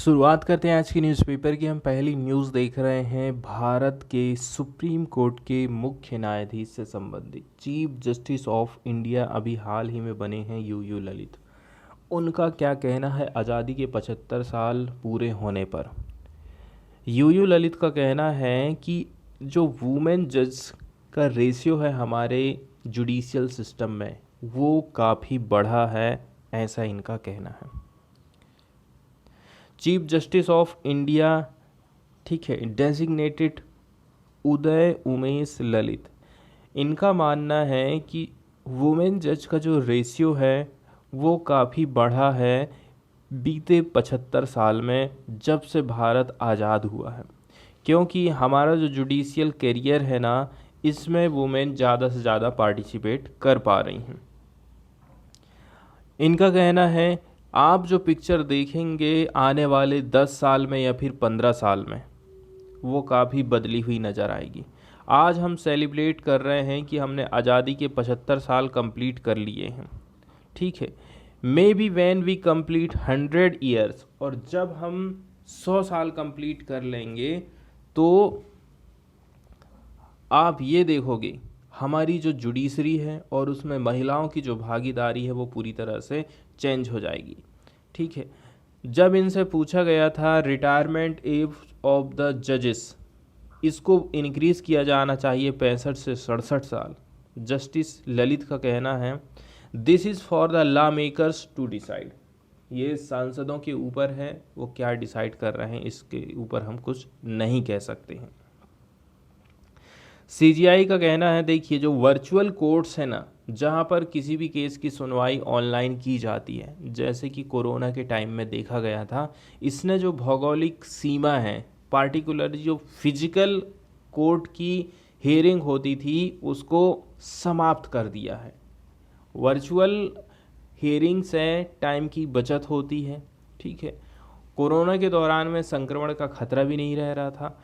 शुरुआत करते हैं आज की न्यूज़पेपर की। हम पहली न्यूज़ देख रहे हैं भारत के सुप्रीम कोर्ट के मुख्य न्यायाधीश से संबंधित। चीफ जस्टिस ऑफ इंडिया अभी हाल ही में बने हैं यू ललित। उनका क्या कहना है आज़ादी के 75 साल पूरे होने पर। यू ललित का कहना है कि जो वुमेन जज का रेशियो है हमारे जुडिशियल सिस्टम में वो काफ़ी बढ़ा है, ऐसा इनका कहना है। चीफ जस्टिस ऑफ इंडिया, ठीक है, डेजिग्नेटेड उदय उमेश ललित, इनका मानना है कि वुमेन जज का जो रेशियो है वो काफ़ी बढ़ा है बीते 75 साल में, जब से भारत आज़ाद हुआ है। क्योंकि हमारा जो जुडिशियल करियर है ना, इसमें वुमेन ज़्यादा से ज़्यादा पार्टिसिपेट कर पा रही हैं। इनका कहना है आप जो पिक्चर देखेंगे आने वाले 10 साल में या फिर 15 साल में वो काफ़ी बदली हुई नज़र आएगी। आज हम सेलिब्रेट कर रहे हैं कि हमने आज़ादी के 75 साल कंप्लीट कर लिए हैं, ठीक है। Maybe when we complete 100 years, और जब हम 100 साल कंप्लीट कर लेंगे तो आप ये देखोगे हमारी जो जुडिशरी है और उसमें महिलाओं की जो भागीदारी है वो पूरी तरह से चेंज हो जाएगी, ठीक है। जब इनसे पूछा गया था रिटायरमेंट एज ऑफ द जजेस, इसको इंक्रीज़ किया जाना चाहिए 65 से 67 साल, जस्टिस ललित का कहना है this is for the lawmakers to decide. ये सांसदों के ऊपर है, वो क्या डिसाइड कर रहे हैं इसके ऊपर हम कुछ नहीं कह सकते हैं। सीजीआई का कहना है देखिए जो वर्चुअल कोर्ट्स है ना, जहाँ पर किसी भी केस की सुनवाई ऑनलाइन की जाती है, जैसे कि कोरोना के टाइम में देखा गया था, इसने जो भौगोलिक सीमा है, पार्टिकुलर जो फिजिकल कोर्ट की हेयरिंग होती थी उसको समाप्त कर दिया है। वर्चुअल हेयरिंग से टाइम की बचत होती है, ठीक है। कोरोना के दौरान में संक्रमण का खतरा भी नहीं रह रहा था,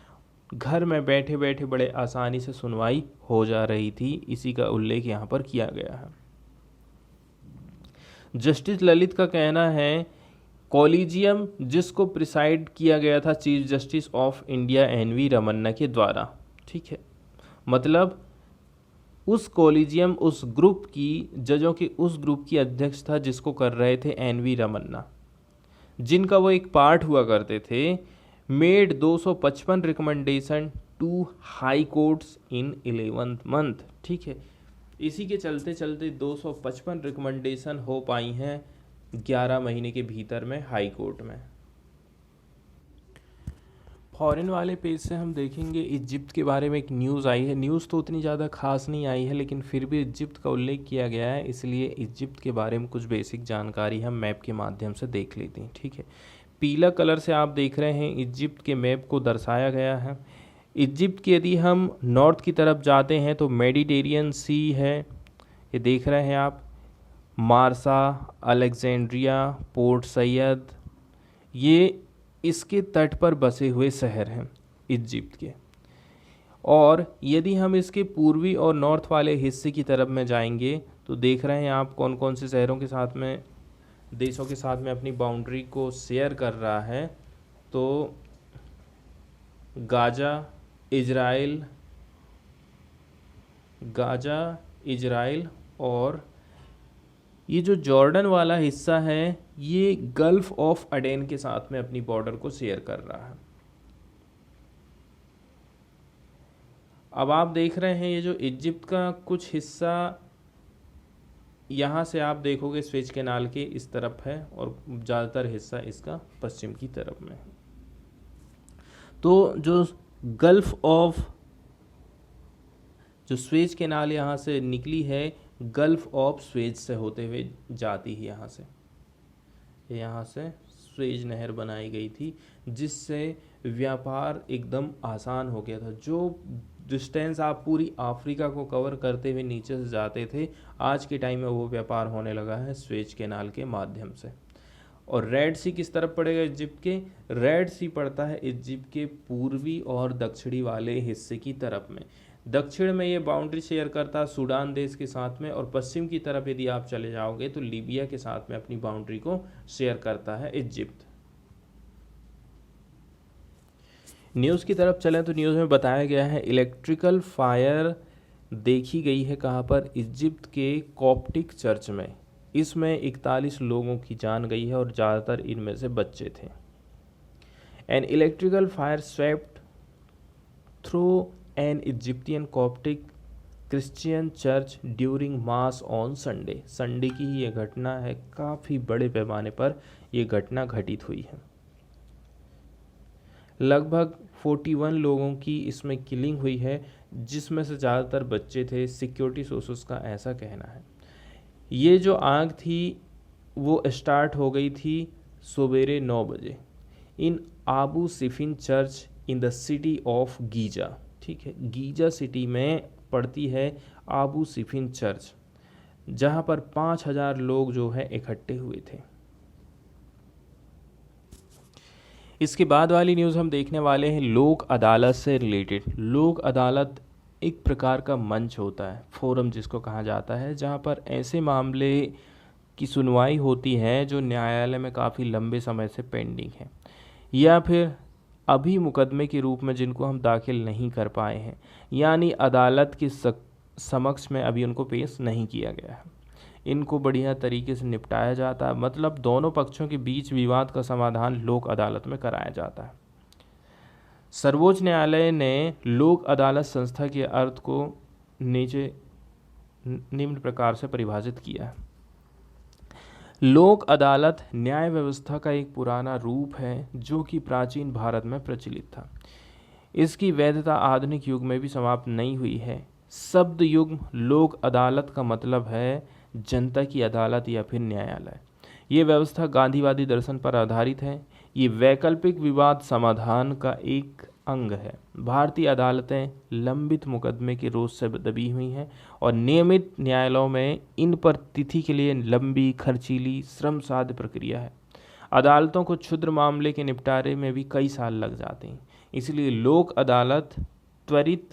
घर में बैठे बैठे बड़े आसानी से सुनवाई हो जा रही थी, इसी का उल्लेख यहाँ पर किया गया है। जस्टिस ललित का कहना है कॉलेजियम जिसको प्रिसाइड किया गया था chief justice of India N V. Ramana के द्वारा, ठीक है, मतलब उस कॉलेजियम उस ग्रुप की जजों के उस ग्रुप की अध्यक्ष था जिसको कर रहे थे एन.वी. रमन्ना, जिनका वो एक पार्ट हुआ करते थे। Made 255 recommendation to high courts in 11th month, ठीक है। इसी के चलते चलते 255 रिकमेंडेशन हो पाई हैं 11 महीने के भीतर में हाई कोर्ट में। फॉरेन वाले पेज से हम देखेंगे इजिप्ट के बारे में एक न्यूज़ आई है। न्यूज़ तो उतनी ज़्यादा खास नहीं आई है, लेकिन फिर भी इजिप्ट का उल्लेख किया गया है, इसलिए इजिप्ट के बारे में कुछ बेसिक जानकारी हम मैप के माध्यम से देख लेते हैं, ठीक है। पीला कलर से आप देख रहे हैं इजिप्ट के मैप को दर्शाया गया है। इजिप्ट की यदि हम नॉर्थ की तरफ जाते हैं तो मेडिटेरियन सी है, ये देख रहे हैं आप, मारसा, अलेक्जेंड्रिया, पोर्ट सैयद, ये इसके तट पर बसे हुए शहर हैं इजिप्ट के। और यदि हम इसके पूर्वी और नॉर्थ वाले हिस्से की तरफ में जाएंगे तो देख रहे हैं आप कौन कौन से शहरों के साथ में, देशों के साथ में अपनी बाउंड्री को शेयर कर रहा है। तो गाजा, इजराइल और ये जो जॉर्डन वाला हिस्सा है ये गल्फ ऑफ अडेन के साथ में अपनी बॉर्डर को शेयर कर रहा है। अब आप देख रहे हैं ये जो इजिप्ट का कुछ हिस्सा यहाँ से आप देखोगे स्वेज कैनाल के इस तरफ है और ज़्यादातर हिस्सा इसका पश्चिम की तरफ में है। तो जो गल्फ ऑफ, जो स्वेज कैनाल यहाँ से निकली है, गल्फ ऑफ स्वेज से होते हुए जाती है यहाँ से स्वेज नहर बनाई गई थी, जिससे व्यापार एकदम आसान हो गया था। जो डिस्टेंस आप पूरी अफ्रीका को कवर करते हुए नीचे से जाते थे, आज के टाइम में वो व्यापार होने लगा है स्वेज कैनाल के माध्यम से। और रेड सी किस तरफ पड़ेगा इजिप्ट के? रेड सी पड़ता है इजिप्ट के पूर्वी और दक्षिणी वाले हिस्से की तरफ में। दक्षिण में ये बाउंड्री शेयर करता है सूडान देश के साथ में, और पश्चिम की तरफ यदि आप चले जाओगे तो लीबिया के साथ में अपनी बाउंड्री को शेयर करता है इजिप्ट। न्यूज़ की तरफ चलें तो न्यूज़ में बताया गया है इलेक्ट्रिकल फायर देखी गई है कहाँ पर, इजिप्ट के कॉप्टिक चर्च में। इसमें 41 लोगों की जान गई है और ज़्यादातर इनमें से बच्चे थे। An electrical fire swept through an Egyptian Coptic Christian church during mass on Sunday. Sunday की ही ये घटना है, काफ़ी बड़े पैमाने पर ये घटना घटित हुई है। लगभग 41 लोगों की इसमें किलिंग हुई है, जिसमें से ज़्यादातर बच्चे थे। सिक्योरिटी सोर्सेस का ऐसा कहना है। ये जो आग थी वो स्टार्ट हो गई थी सवेरे 9 बजे in Abu Sefein church in the city of Giza. ठीक है, गीजा सिटी में पड़ती है आबू सिफिन चर्च, जहाँ पर 5,000 लोग जो है इकट्ठे हुए थे। इसके बाद वाली न्यूज़ हम देखने वाले हैं लोक अदालत से रिलेटेड। लोक अदालत एक प्रकार का मंच होता है, फोरम जिसको कहा जाता है, जहाँ पर ऐसे मामले की सुनवाई होती है जो न्यायालय में काफ़ी लंबे समय से पेंडिंग है, या फिर अभी मुकदमे के रूप में जिनको हम दाखिल नहीं कर पाए हैं, यानी अदालत के समक्ष में अभी उनको पेश नहीं किया गया है। इनको बढ़िया तरीके से निपटाया जाता है, मतलब दोनों पक्षों के बीच विवाद का समाधान लोक अदालत में कराया जाता है। सर्वोच्च न्यायालय ने लोक अदालत संस्था के अर्थ को नीचे निम्न प्रकार से परिभाषित किया है। लोक अदालत न्याय व्यवस्था का एक पुराना रूप है जो कि प्राचीन भारत में प्रचलित था। इसकी वैधता आधुनिक युग में भी समाप्त नहीं हुई है। शब्द युग लोक अदालत का मतलब है जनता की अदालत या फिर न्यायालय। ये व्यवस्था गांधीवादी दर्शन पर आधारित है। ये वैकल्पिक विवाद समाधान का एक अंग है। भारतीय अदालतें लंबित मुकदमे के रोज से दबी हुई हैं और नियमित न्यायालयों में इन पर तिथि के लिए लंबी, खर्चीली, श्रम साध्य प्रक्रिया है। अदालतों को क्षुद्र मामले के निपटारे में भी कई साल लग जाते हैं। इसलिए लोक अदालत त्वरित,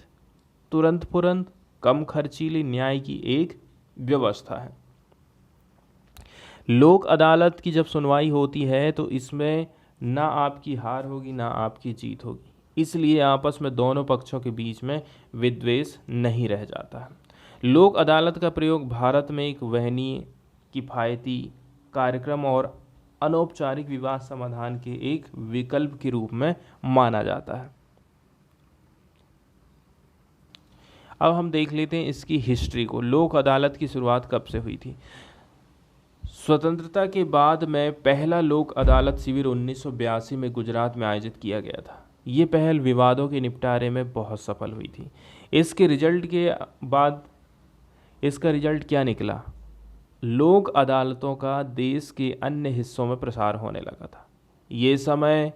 तुरंत, कम खर्चीली न्याय की एक व्यवस्था है। लोक अदालत की जब सुनवाई होती है तो इसमें ना आपकी हार होगी ना आपकी जीत होगी, इसलिए आपस में दोनों पक्षों के बीच में विद्वेष नहीं रह जाता है। लोक अदालत का प्रयोग भारत में एक वहनीय, किफ़ायती कार्यक्रम और अनौपचारिक विवाद समाधान के एक विकल्प के रूप में माना जाता है। अब हम देख लेते हैं इसकी हिस्ट्री को। लोक अदालत की शुरुआत कब से हुई थी? स्वतंत्रता के बाद में पहला लोक अदालत शिविर 1982 में गुजरात में आयोजित किया गया था। ये पहल विवादों के निपटारे में बहुत सफल हुई थी। इसके रिजल्ट के बाद इसका रिजल्ट क्या निकला? लोक अदालतों का देश के अन्य हिस्सों में प्रसार होने लगा था। ये समय,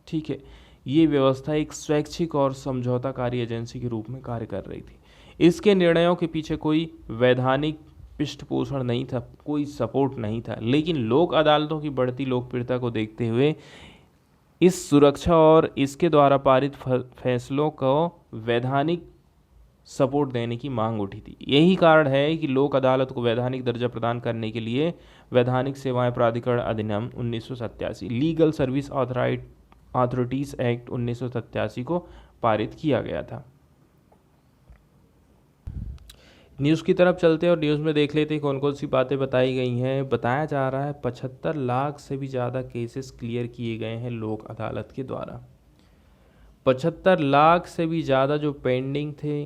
ठीक है, ये व्यवस्था एक स्वैच्छिक और समझौताकारी एजेंसी के रूप में कार्य कर रही थी। इसके निर्णयों के पीछे कोई वैधानिक पृष्ठपोषण नहीं था, कोई सपोर्ट नहीं था, लेकिन लोक अदालतों की बढ़ती लोकप्रियता को देखते हुए इस सुरक्षा और इसके द्वारा पारित फैसलों को वैधानिक सपोर्ट देने की मांग उठी थी। यही कारण है कि लोक अदालत को वैधानिक दर्जा प्रदान करने के लिए वैधानिक सेवाएं प्राधिकरण अधिनियम 1987, लीगल सर्विस अथॉरिटीज़ एक्ट 1987 को पारित किया गया था। न्यूज़ की तरफ चलते हैं और न्यूज़ में देख लेते हैं कौन कौन सी बातें बताई गई हैं। बताया जा रहा है 75 लाख से भी ज़्यादा केसेस क्लियर किए गए हैं लोक अदालत के द्वारा। 75 लाख से भी ज़्यादा जो पेंडिंग थे,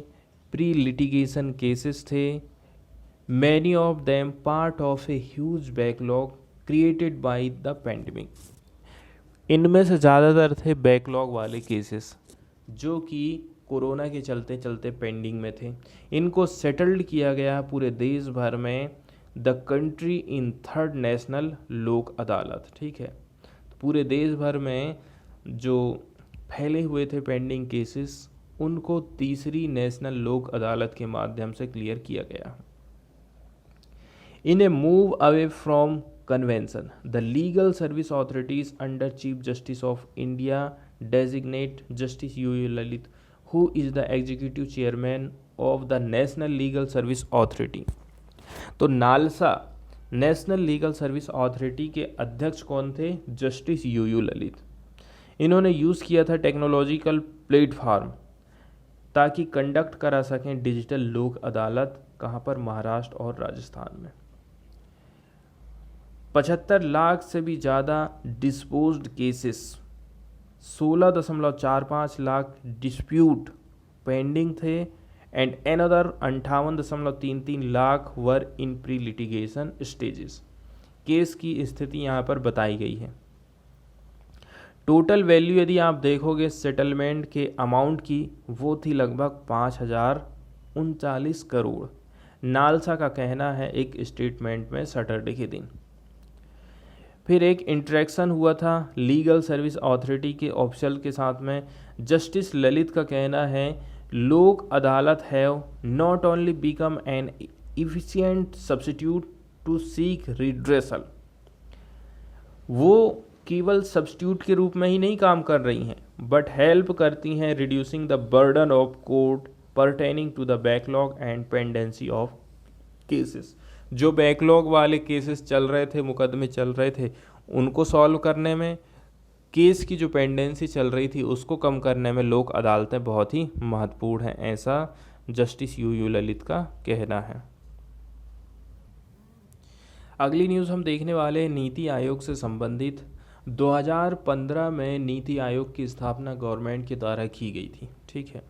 प्री लिटिगेशन केसेस थे, many of them part of a huge backlog created by the pandemic. इनमें से ज़्यादातर थे बैकलॉग वाले केसेस जो कि कोरोना के चलते चलते पेंडिंग में थे। इनको सेटल्ड किया गया पूरे देश भर में the country in third national लोक अदालत। ठीक है, तो पूरे देश भर में जो फैले हुए थे पेंडिंग केसेस, उनको तीसरी नेशनल लोक अदालत के माध्यम से क्लियर किया गया। In a move away from convention, the legal service authorities under chief justice of India designate justice U Lalit, who is the executive chairman of the National Legal Service Authority। तो NALSA national legal service authority के अध्यक्ष कौन थे? Justice U Lalit. इन्होंने use किया था technological platform ताकि conduct करा सकें डिजिटल लोक अदालत। कहाँ पर? महाराष्ट्र और राजस्थान में। 75 लाख से भी ज़्यादा disposed cases, 16.45 lakh dispute pending थे and another 58.33 lakh were in pre litigation stages. Case की स्थिति यहाँ पर बताई गई है। टोटल वैल्यू यदि आप देखोगे सेटलमेंट के अमाउंट की, वो थी लगभग 5,039 करोड़। नालसा का कहना है एक स्टेटमेंट में सैटरडे के दिन। फिर एक इंटरेक्शन हुआ था लीगल सर्विस अथॉरिटी के ऑफिशियल के साथ में। जस्टिस ललित का कहना है Lok Adalat have not only become an efficient substitute to seek redressal, वो केवल सब्स्टिट्यूट के रूप में ही नहीं काम कर रही हैं बट हेल्प करती हैं reducing the burden of court pertaining to the backlog and pendency of cases. जो बैकलॉग वाले केसेस चल रहे थे, मुकदमे चल रहे थे, उनको सॉल्व करने में, केस की जो पेंडेंसी चल रही थी उसको कम करने में लोक अदालतें बहुत ही महत्वपूर्ण हैं, ऐसा जस्टिस यू ललित का कहना है। अगली न्यूज़ हम देखने वाले हैं नीति आयोग से संबंधित। 2015 में नीति आयोग की स्थापना गवर्नमेंट के द्वारा की गई थी, ठीक है।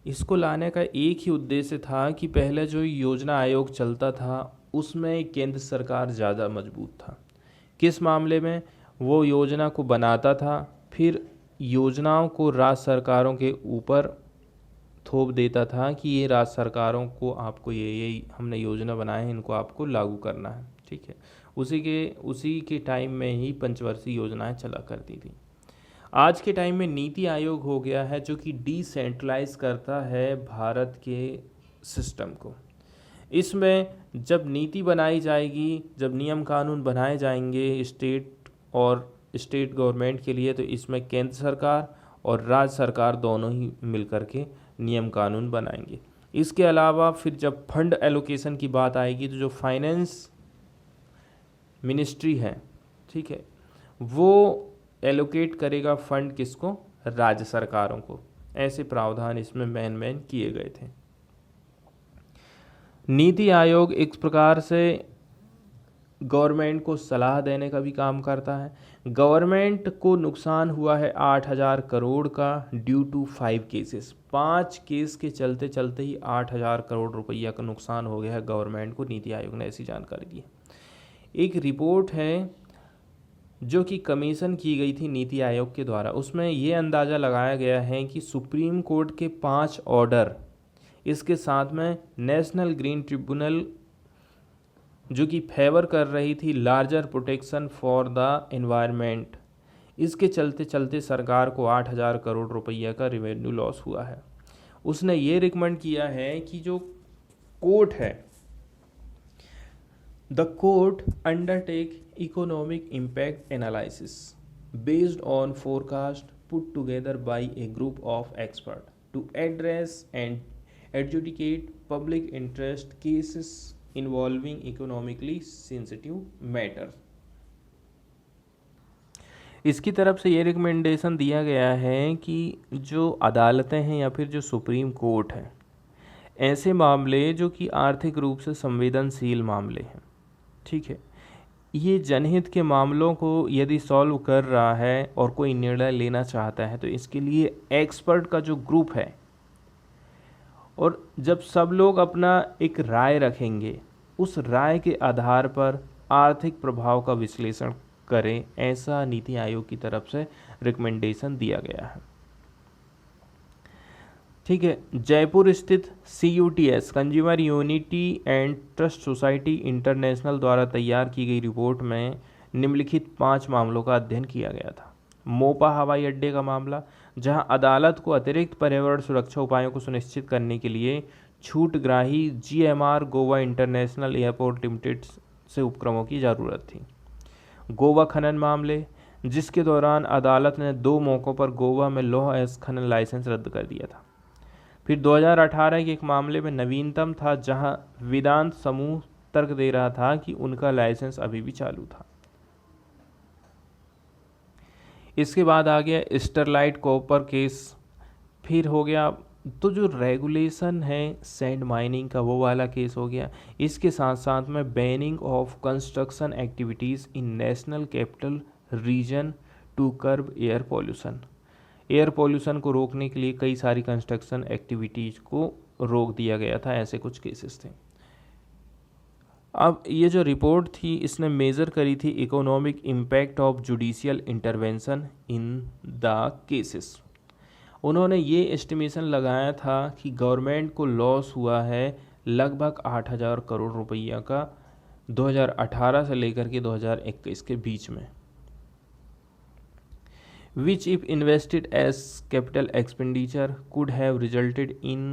इसको लाने का एक ही उद्देश्य था कि पहले जो योजना आयोग चलता था उसमें केंद्र सरकार ज़्यादा मजबूत था। किस मामले में? वो योजना को बनाता था, फिर योजनाओं को राज्य सरकारों के ऊपर थोप देता था कि ये राज्य सरकारों को आपको ये हमने योजना बनाए हैं, इनको आपको लागू करना है, ठीक है। उसी के टाइम में ही पंचवर्षीय योजनाएं चला करती थी। आज के टाइम में नीति आयोग हो गया है जो कि डिसेंट्रलाइज करता है भारत के सिस्टम को। इसमें जब नीति बनाई जाएगी, जब नियम कानून बनाए जाएंगे स्टेट गवर्नमेंट के लिए, तो इसमें केंद्र सरकार और राज्य सरकार दोनों ही मिलकर के नियम कानून बनाएंगे। इसके अलावा फिर जब फंड एलोकेशन की बात आएगी तो जो फाइनेंस मिनिस्ट्री है, ठीक है, वो एलोकेट करेगा फंड किसको? राज्य सरकारों को। ऐसे प्रावधान इसमें मेन किए गए थे। नीति आयोग एक प्रकार से गवर्नमेंट को सलाह देने का भी काम करता है। गवर्नमेंट को नुकसान हुआ है 8,000 करोड़ का ड्यू टू 5 केसेस। 5 केस के चलते चलते ही 8,000 करोड़ रुपया का नुकसान हो गया है गवर्नमेंट को। नीति आयोग ने ऐसी जानकारी दी है। एक रिपोर्ट है जो कि कमीशन की गई थी नीति आयोग के द्वारा, उसमें ये अंदाज़ा लगाया गया है कि सुप्रीम कोर्ट के 5 ऑर्डर, इसके साथ में नेशनल ग्रीन ट्रिब्यूनल जो कि फेवर कर रही थी larger protection for the environment, इसके चलते चलते सरकार को 8,000 करोड़ रुपया का रेवेन्यू लॉस हुआ है। उसने ये रिकमेंड किया है कि जो कोर्ट है, the court undertake economic impact analysis based on forecast put together by a group of experts to address and adjudicate public interest cases involving economically sensitive matters। इसकी तरफ से ये रिकमेंडेशन दिया गया है कि जो अदालतें हैं या फिर जो सुप्रीम कोर्ट है, ऐसे मामले जो कि आर्थिक रूप से संवेदनशील मामले हैं, ठीक है, ये जनहित के मामलों को यदि सॉल्व कर रहा है और कोई निर्णय लेना चाहता है तो इसके लिए एक्सपर्ट का जो ग्रुप है, और जब सब लोग अपना एक राय रखेंगे, उस राय के आधार पर आर्थिक प्रभाव का विश्लेषण करें, ऐसा नीति आयोग की तरफ से रिकमेंडेशन दिया गया है, ठीक है। जयपुर स्थित CUTS consumer unity and trust society international द्वारा तैयार की गई रिपोर्ट में निम्नलिखित 5 मामलों का अध्ययन किया गया था। मोपा हवाई अड्डे का मामला, जहां अदालत को अतिरिक्त पर्यावरण सुरक्षा उपायों को सुनिश्चित करने के लिए छूटग्राही GMR Goa international airport limited से उपक्रमों की ज़रूरत थी। गोवा खनन मामले, जिसके दौरान अदालत ने 2 मौक़ों पर गोवा में लौह अयस्क खनन लाइसेंस रद्द कर दिया था। फिर 2018 के एक मामले में नवीनतम था, जहां वेदांत समूह तर्क दे रहा था कि उनका लाइसेंस अभी भी चालू था। इसके बाद आ गया स्टरलाइट कॉपर केस, फिर हो गया तो जो रेगुलेशन है सैंड माइनिंग का वो वाला केस हो गया। इसके साथ साथ में banning of construction activities in national capital region to curb air pollution, air pollution को रोकने के लिए कई सारी कंस्ट्रक्शन एक्टिविटीज़ को रोक दिया गया था, ऐसे कुछ केसेस थे। अब ये जो रिपोर्ट थी इसने मेज़र करी थी economic impact of judicial intervention in the cases. उन्होंने ये एस्टिमेशन लगाया था कि गवर्नमेंट को लॉस हुआ है लगभग 8,000 करोड़ रुपया का 2018 से लेकर के 2021 के बीच में, which if invested as capital expenditure could have resulted in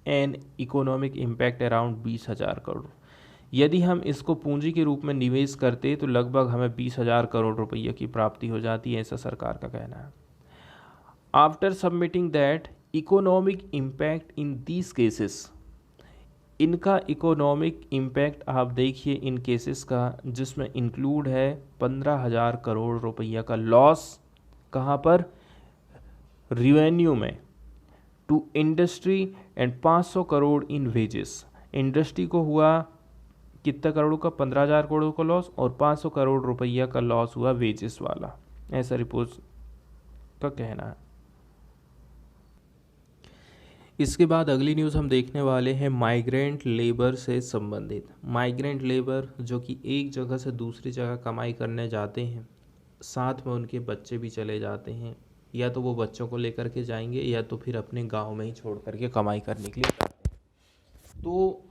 an economic impact around 20,000 crore. यदि हम इसको पूंजी के रूप में निवेश करते तो लगभग हमें 20,000 करोड़ रुपये की प्राप्ति हो जाती है, ऐसा सरकार का कहना है। After submitting that economic impact in these cases, इनका इकोनॉमिक इम्पैक्ट आप देखिए इन केसेस का, जिसमें इंक्लूड है 15,000 करोड़ रुपया का लॉस, कहाँ पर, रिवेन्यू में, to industry and 500 crore in wages. Industry को हुआ कितना करोड़ का, 15,000 करोड़ का लॉस, और 500 करोड़ रुपया का लॉस हुआ वेजेस वाला, ऐसा रिपोर्ट का कहना है। इसके बाद अगली न्यूज़ हम देखने वाले हैं माइग्रेंट लेबर से संबंधित। माइग्रेंट लेबर जो कि एक जगह से दूसरी जगह कमाई करने जाते हैं, साथ में उनके बच्चे भी चले जाते हैं, या तो वो बच्चों को लेकर के जाएंगे या तो फिर अपने गांव में ही छोड़ करके कमाई करने के लिए जाते हैं। तो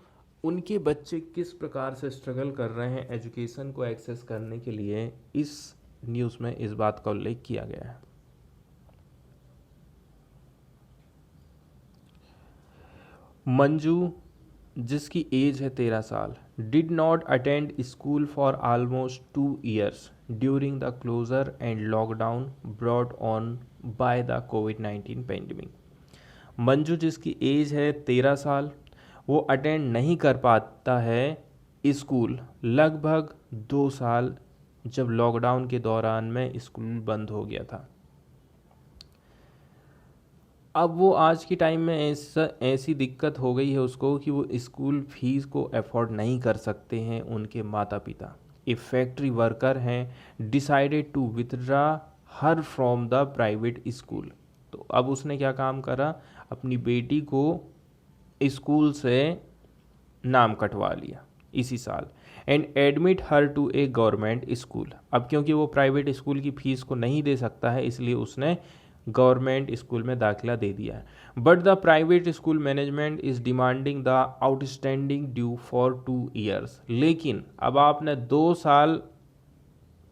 उनके बच्चे किस प्रकार से स्ट्रगल कर रहे हैं एजुकेशन को एक्सेस करने के लिए, इस न्यूज़ में इस बात का उल्लेख किया गया है। मंजू जिसकी एज है 13 साल, did not attend school for almost 2 years during the closer and lockdown brought on by the covid pandemic. Manju जिसकी एज है 13 साल, वो अटेंड नहीं कर पाता है स्कूल लगभग 2 साल, जब लॉकडाउन के दौरान में स्कूल बंद हो गया था। अब वो आज की टाइम में ऐसी दिक्कत हो गई है उसको कि वो स्कूल फीस को अफोर्ड नहीं कर सकते हैं उनके माता पिता। ए फैक्ट्री वर्कर हैं decided to withdraw her from the private school. तो अब उसने क्या काम करा, अपनी बेटी को स्कूल से नाम कटवा लिया इसी साल, and admit her to a government school. अब क्योंकि वो प्राइवेट स्कूल की फीस को नहीं दे सकता है, इसलिए उसने गवर्नमेंट स्कूल में दाखिला दे दिया है। But the private school management is demanding the outstanding due for 2 years। लेकिन अब आपने 2 साल,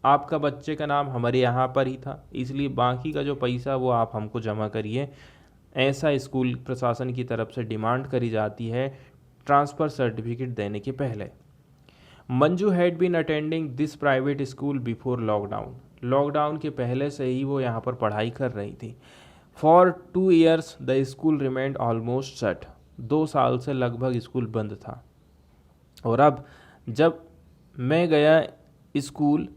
आपका बच्चे का नाम हमारे यहाँ पर ही था, इसलिए बाकी का जो पैसा वो आप हमको जमा करिए, ऐसा स्कूल प्रशासन की तरफ से डिमांड करी जाती है ट्रांसफ़र सर्टिफिकेट देने के पहले। Manju had been attending this private school before lockdown. Lockdown के पहले से ही वो यहाँ पर पढ़ाई कर रही थी। For 2 years the school remained almost shut. 2 साल से लगभग स्कूल बंद था। और अब जब मैं गया स्कूल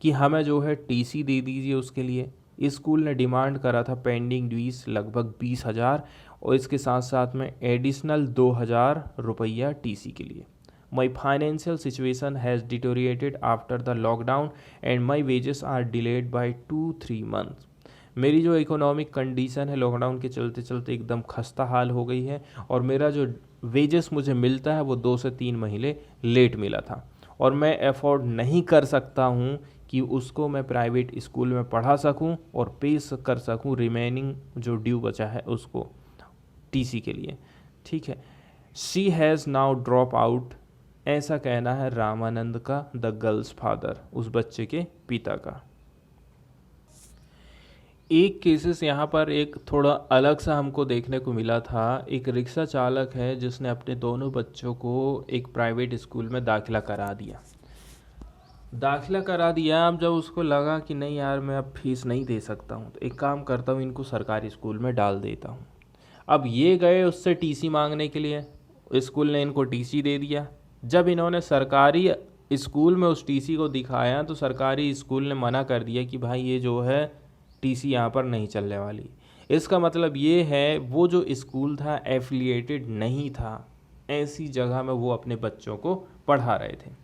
कि हमें जो है टीसी दे दीजिए, उसके लिए स्कूल ने डिमांड करा था पेंडिंग ड्यूज लगभग 20,000 और इसके साथ साथ में एडिशनल 2,000 रुपया टीसी के लिए। My financial situation has deteriorated after the lockdown and my wages are delayed by 2-3 months। मेरी जो इकोनॉमिक कंडीशन है लॉकडाउन के चलते चलते एकदम खस्ता हाल हो गई है और मेरा जो वेजेस मुझे मिलता है वो 2 से 3 महीने लेट मिला था और मैं अफोर्ड नहीं कर सकता हूँ कि उसको मैं प्राइवेट स्कूल में पढ़ा सकूँ और पे कर सकूँ रिमेनिंग जो ड्यू बचा है उसको टीसी के लिए। ठीक है, she has now drop out, ऐसा कहना है रामानंद का, द गर्ल्स फादर, उस बच्चे के पिता का। एक केसेस यहाँ पर एक थोड़ा अलग सा हमको देखने को मिला था। एक रिक्शा चालक है जिसने अपने दोनों बच्चों को एक प्राइवेट स्कूल में दाखिला करा दिया। अब जब उसको लगा कि नहीं यार मैं अब फीस नहीं दे सकता हूँ, तो एक काम करता हूँ इनको सरकारी स्कूल में डाल देता हूँ। अब ये गए उससे टीसी मांगने के लिए, स्कूल ने इनको टीसी दे दिया। जब इन्होंने सरकारी स्कूल में उस टीसी को दिखाया तो सरकारी स्कूल ने मना कर दिया कि भाई ये जो है टीसी यहाँ पर नहीं चलने वाली। इसका मतलब ये है वो जो स्कूल था एफिलिएटेड नहीं था, ऐसी जगह में वो अपने बच्चों को पढ़ा रहे थे।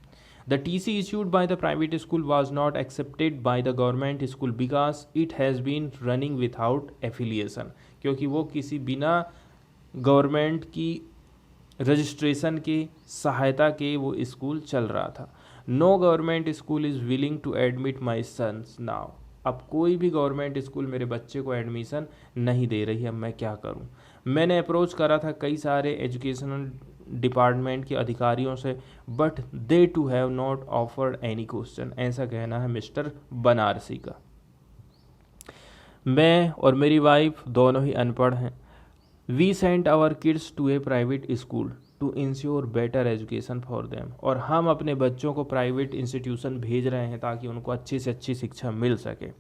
The TC issued by the private school was not accepted by the government school because it has been running without affiliation, क्योंकि वो किसी बिना गवर्नमेंट की रजिस्ट्रेशन के सहायता के वो स्कूल चल रहा था। No government school is willing to admit my sons now. अब कोई भी गवर्नमेंट स्कूल मेरे बच्चे को एडमिशन नहीं दे रही है, मैं क्या करूं? मैंने अप्रोच करा था कई सारे एजुकेशनल डिपार्टमेंट के अधिकारियों से, but they too have not offered any question. ऐसा कहना है मिस्टर बनारसी का। मैं और मेरी वाइफ दोनों ही अनपढ़ हैं। We sent our kids to a private school to ensure better education for them. और हम अपने बच्चों को प्राइवेट इंस्टीट्यूशन भेज रहे हैं ताकि उनको अच्छी से अच्छी शिक्षा मिल सके।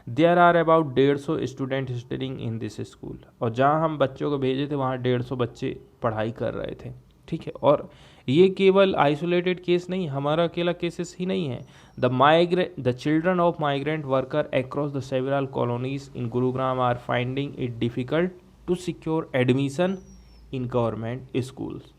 There are about 150 student studying in this school. और जहाँ हम बच्चों को भेजे थे वहाँ 150 बच्चे पढ़ाई कर रहे थे, ठीक है। और ये केवल आइसोलेटेड केस नहीं, हमारा अकेला केसेस ही नहीं है। The children of migrant worker across the several colonies in Gurugram are finding it difficult to secure admission in government schools.